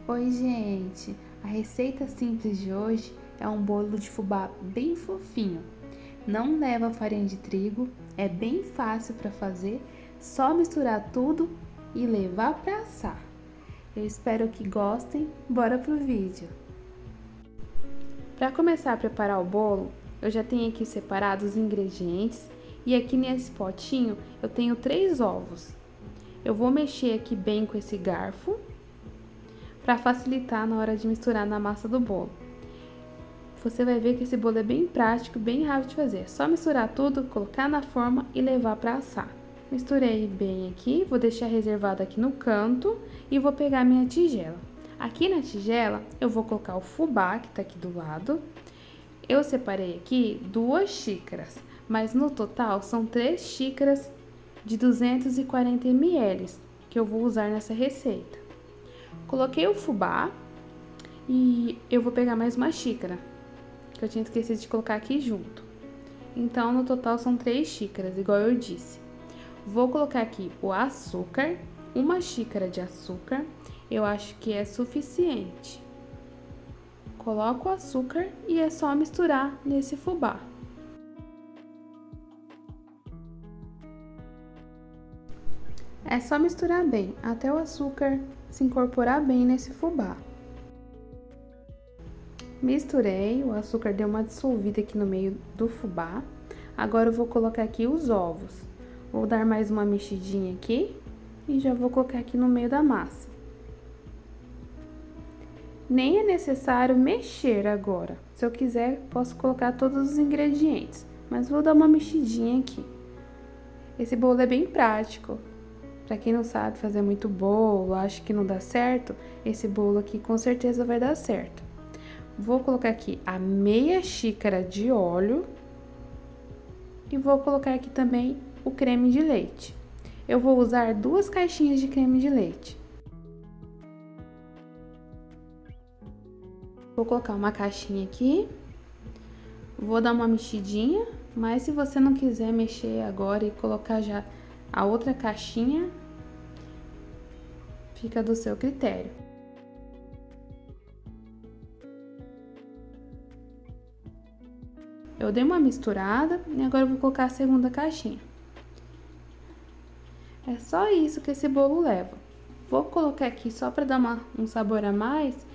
Oi, gente! A receita simples de hoje é um bolo de fubá bem fofinho. Não leva farinha de trigo, é bem fácil para fazer, só misturar tudo e levar para assar. Eu espero que gostem, bora pro vídeo! Para começar a preparar o bolo, eu já tenho aqui separado os ingredientes e aqui nesse potinho eu tenho 3 ovos. Eu vou mexer aqui bem com esse garfo para facilitar na hora de misturar na massa do bolo. Você vai ver que esse bolo é bem prático, bem rápido de fazer. É só misturar tudo, colocar na forma e levar para assar. Misturei bem aqui, vou deixar reservado aqui no canto e vou pegar minha tigela. Aqui na tigela eu vou colocar o fubá que tá aqui do lado. Eu separei aqui 2 xícaras, mas no total são 3 xícaras de 240 ml que eu vou usar nessa receita. Coloquei o fubá e eu vou pegar mais uma xícara, que eu tinha esquecido de colocar aqui junto. Então, no total são 3 xícaras, igual eu disse. Vou colocar aqui o açúcar, 1 xícara de açúcar, eu acho que é suficiente. Coloco o açúcar e é só misturar nesse fubá. É só misturar bem, até o açúcar se incorporar bem nesse fubá. Misturei, o açúcar deu uma dissolvida aqui no meio do fubá. Agora eu vou colocar aqui os ovos. Vou dar mais uma mexidinha aqui e já vou colocar aqui no meio da massa. Nem é necessário mexer agora. Se eu quiser, posso colocar todos os ingredientes, mas vou dar uma mexidinha aqui. Esse bolo é bem prático. Para quem não sabe fazer muito bolo, acha que não dá certo, esse bolo aqui com certeza vai dar certo. Vou colocar aqui a meia xícara de óleo e vou colocar aqui também o creme de leite. Eu vou usar 2 caixinhas de creme de leite. Vou colocar uma caixinha aqui, vou dar uma mexidinha, mas se você não quiser mexer agora e colocar já a outra caixinha, fica do seu critério. Eu dei uma misturada e agora eu vou colocar a segunda caixinha. É só isso que esse bolo leva. Vou colocar aqui, só para dar um sabor a mais,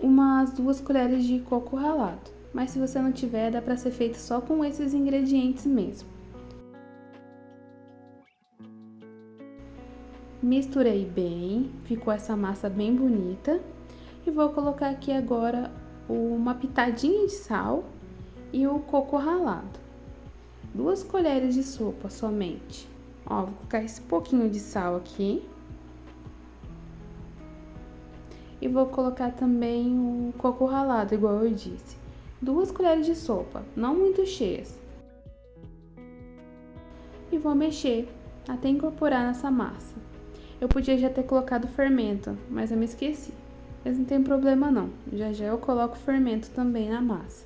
umas 2 colheres de coco ralado. Mas se você não tiver, dá para ser feito só com esses ingredientes mesmo. Misturei bem, ficou essa massa bem bonita. E vou colocar aqui agora uma pitadinha de sal e o coco ralado. 2 colheres de sopa somente. Ó, vou colocar esse pouquinho de sal aqui. E vou colocar também o coco ralado, igual eu disse. 2 colheres de sopa, não muito cheias. E vou mexer até incorporar nessa massa. Eu podia já ter colocado fermento, mas eu me esqueci. Mas não tem problema não, já já eu coloco fermento também na massa.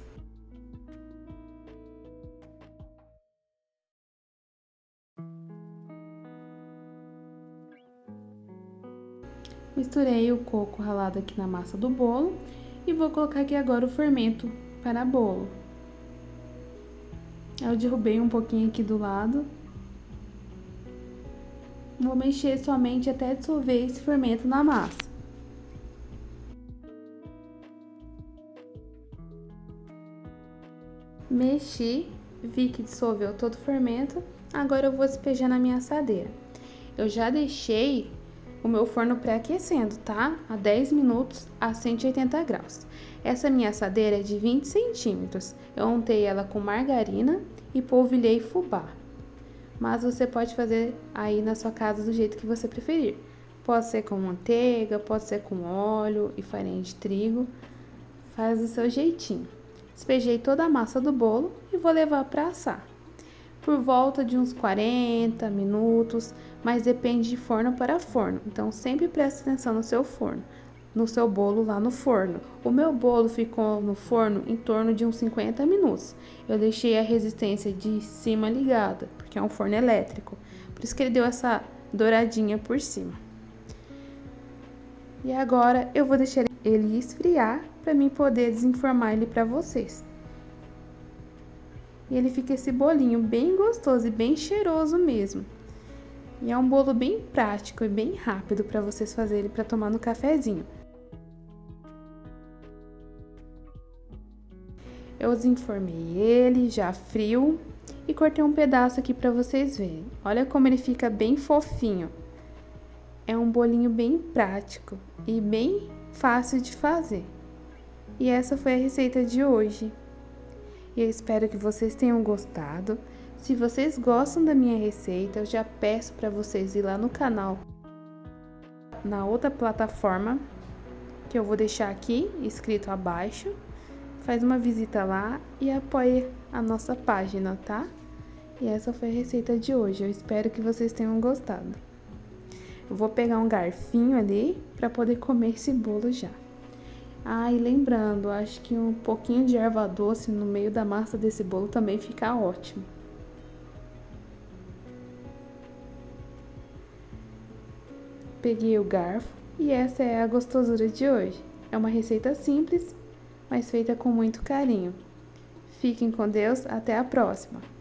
Misturei o coco ralado aqui na massa do bolo e vou colocar aqui agora o fermento para bolo. Eu derrubei um pouquinho aqui do lado. Vou mexer somente até dissolver esse fermento na massa. Mexi, vi que dissolveu todo o fermento, agora eu vou despejar na minha assadeira. Eu já deixei o meu forno pré-aquecendo, tá? A 10 minutos a 180 graus. Essa minha assadeira é de 20 centímetros. Eu untei ela com margarina e polvilhei fubá. Mas você pode fazer aí na sua casa do jeito que você preferir. Pode ser com manteiga, pode ser com óleo e farinha de trigo. Faz do seu jeitinho. Despejei toda a massa do bolo e vou levar para assar. Por volta de uns 40 minutos, mas depende de forno para forno. Então, sempre preste atenção no seu forno, no seu bolo lá no forno. O meu bolo ficou no forno em torno de uns 50 minutos. Eu deixei a resistência de cima ligada, porque é um forno elétrico. Por isso que ele deu essa douradinha por cima. E agora eu vou deixar ele esfriar para mim poder desenformar ele para vocês. E ele fica esse bolinho bem gostoso e bem cheiroso mesmo. E é um bolo bem prático e bem rápido para vocês fazerem para tomar no cafezinho. Eu desenformei ele já frio e cortei um pedaço aqui para vocês verem. Olha como ele fica bem fofinho. É um bolinho bem prático e bem fácil de fazer. E essa foi a receita de hoje. E eu espero que vocês tenham gostado. Se vocês gostam da minha receita, eu já peço para vocês ir lá no canal, na outra plataforma, que eu vou deixar aqui, escrito abaixo. Faz uma visita lá e apoie a nossa página, tá? E essa foi a receita de hoje. Eu espero que vocês tenham gostado. Eu vou pegar um garfinho ali para poder comer esse bolo já. Ah, e lembrando, acho que um pouquinho de erva doce no meio da massa desse bolo também fica ótimo. Peguei o garfo e essa é a gostosura de hoje. É uma receita simples, mas feita com muito carinho. Fiquem com Deus, até a próxima!